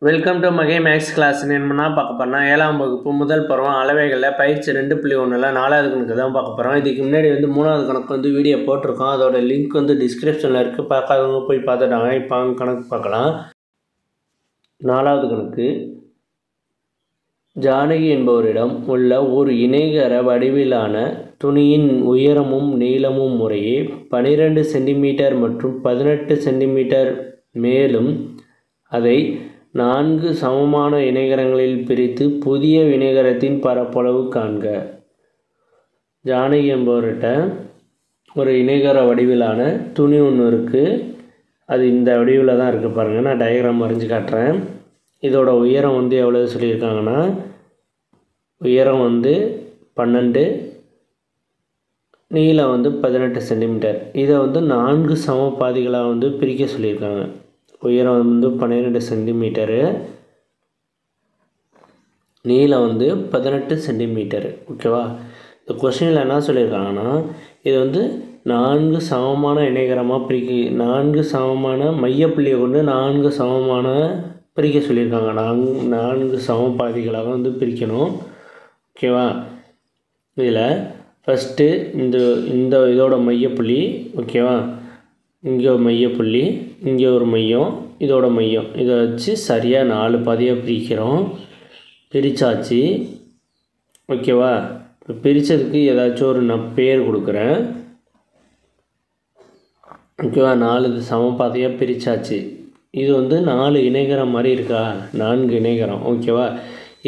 Welcome to மகே maths class. என்னென்னா பார்க்க போகிறோம்னா 7ஆம் வகுப்பு முதல் பருவம் அளவைகளில் பயிற்சி 2.1ல் 4வது கணக்கு தான் பார்க்க போகிறோம். இதுக்கு முன்னாடி 3வது கணக்கு வீடியோ போட்டிருக்கோம். அதோட லிங்க் டிஸ்கிரிப்ஷனில் இருக்குது. பார்க்காதவங்க போய் பார்த்துட்டாங்க. இப்போ கணக்கு பார்க்கலாம். 4வது கணக்கு. ஜானகி என்பவரிடம் உள்ள ஒரு இணைகர வடிவிலான துணியின் உயரமும் நீளமும் முறையே 12 சென்டிமீட்டர் மற்றும் 18 சென்டிமீட்டர். மேலும் அதை 4 சமமான இணைகரங்களில் பிரித்து புதிய இணைகரத்தின் பரப்பளவு காண்க. ஜானகி என்பவர்கிட்ட ஒரு இணைகர வடிவிலான துணி ஒன்று இருக்குது. அது இந்த வடிவில் தான் இருக்குது. பாருங்கள், நான் டயக்ராம் வரைஞ்சி காட்டுறேன். இதோட உயரம் எவ்வளோ சொல்லியிருக்காங்கன்னா, உயரம் 12, நீளம் 18 சென்டிமீட்டர். இதை 4 சம பாதிகளாக பிரிக்க சொல்லியிருக்காங்க. உயரம் 12 சென்டிமீட்டரு, நீளம் 18 சென்டிமீட்டரு. ஓகேவா? இந்த கொஸ்டினில் என்ன சொல்லியிருக்காங்கன்னா, இது 4 சமமான இணைகரமாக 4 சமமான மையப்புள்ளியை கொண்டு 4 சமமான பிரிக்க சொல்லியிருக்காங்க. 4 சம பாதிகளாக பிரிக்கணும். ஓகேவா? இதில் ஃபஸ்ட்டு இதோட மையப்புள்ளி. ஓகேவா? இங்கே ஒரு மையப்புள்ளி, இங்கே ஒரு மையம், இதோட மையம். இதை வச்சு சரியாக 4 பாதியாக பிரிக்கிறோம். பிரித்தாச்சு. ஓகேவா? இப்போ பிரித்ததுக்கு ஏதாச்சும் ஒரு நான் பேர் கொடுக்குறேன். ஓகேவா? 4 சம பாதியாக பிரித்தாச்சு. இது 4 இணைகரம் மாதிரி இருக்கா? 4 இணைகரம். ஓகேவா?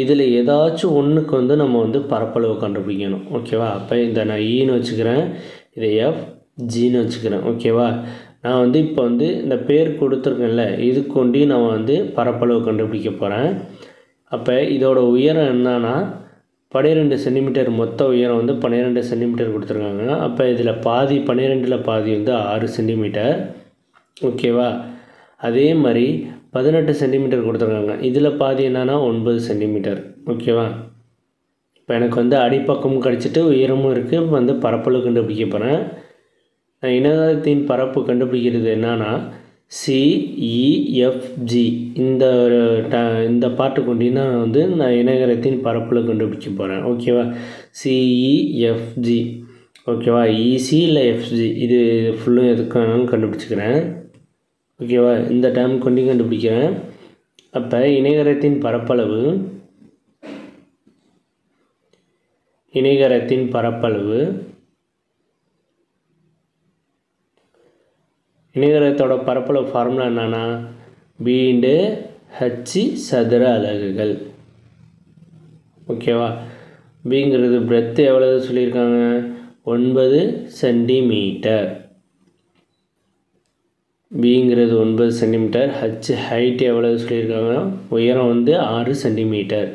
இதில் ஏதாச்சும் ஒன்றுக்கு நம்ம பரப்பளவு கண்டுபிடிக்கணும். ஓகேவா? அப்போ இந்த நான் ஈன்னு வச்சுக்கிறேன், இதை எஃப் ஜின்னு வச்சுக்கிறேன். ஓகேவா? நான் இப்போ இந்த பேர் கொடுத்துருக்கேன்ல, இது கொண்டு நான் பரப்பளவு கண்டுபிடிக்க போகிறேன். அப்போ இதோட உயரம் என்னன்னா 12 சென்டிமீட்டர். மொத்த உயரம் 12 சென்டிமீட்டர் கொடுத்துருக்காங்க. அப்போ இதில் பாதி 12ல் பாதி 6 சென்டிமீட்டர். ஓகேவா? அதே மாதிரி 18 சென்டிமீட்டர் கொடுத்துருக்காங்க. இதில் பாதி என்னன்னா 9 சென்டிமீட்டர். ஓகேவா? இப்போ எனக்கு அடிப்பக்கமும் கிடச்சிட்டு உயரமும் இருக்குது. இப்போ பரப்பளவு கண்டுபிடிக்க போகிறேன். இணைகரத்தின் பரப்பு கண்டுபிடிக்கிறது என்னன்னா சிஇஎஃப்ஜி. இந்த பாட்டு கொண்டு நான் இணைகரத்தின் பரப்பளவு கண்டுபிடிக்க போகிறேன். ஓகேவா? சிஇஎஃப்ஜி. ஓகேவா? இசி இல்லை எஃப்ஜி, இது ஃபுல்லும் எதுக்கு வேணாலும் கண்டுபிடிச்சிக்கிறேன். ஓகேவா? இந்த டைம் கொண்டு கண்டுபிடிக்கிறேன். அப்போ இணைகரத்தின் பரப்பளவு இணைகரத்தோட பரப்பளவு ஃபார்முலா என்னன்னா B/H சதுர அலகுகள். ஓகேவா? பிங்கிறது பிரெத்து எவ்வளவு சொல்லியிருக்காங்க? 9 சென்டிமீட்டர். பிங்கிறது 9 சென்டிமீட்டர். ஹச் ஹைட் எவ்வளவு சொல்லியிருக்காங்க? உயரம் 6 சென்டிமீட்டர்.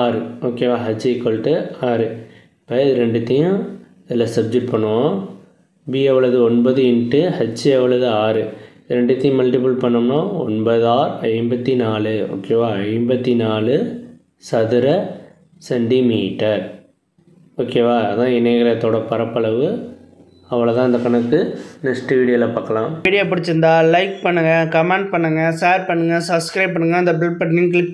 6. ஓகேவா? H equal to 6. இப்போ இது ரெண்டுத்தையும் இதில் சப்ஜெக்ட் பண்ணுவோம். பி எவ்வளவு? 9 இன்ட்டு ஹச் எவ்வளவு? 6. ரெண்டுத்தையும் மல்டிபிள் பண்ணோம்னா 9×6 54. ஓகேவா? 54 சதுர சென்டிமீட்டர். ஓகேவா? அதான் இணைகரத்தோட பரப்பளவு. அவ்வளோதான் இந்த கணக்கு. நெக்ஸ்ட் வீடியோவில் பார்க்கலாம். வீடியோ பிடிச்சிருந்தா லைக் பண்ணுங்கள், கமெண்ட் பண்ணுங்கள், ஷேர் பண்ணுங்கள், சப்ஸ்கிரைப் பண்ணுங்கள், அந்த பெல் பட்டனையும் கிளிக் பண்ணுங்கள்.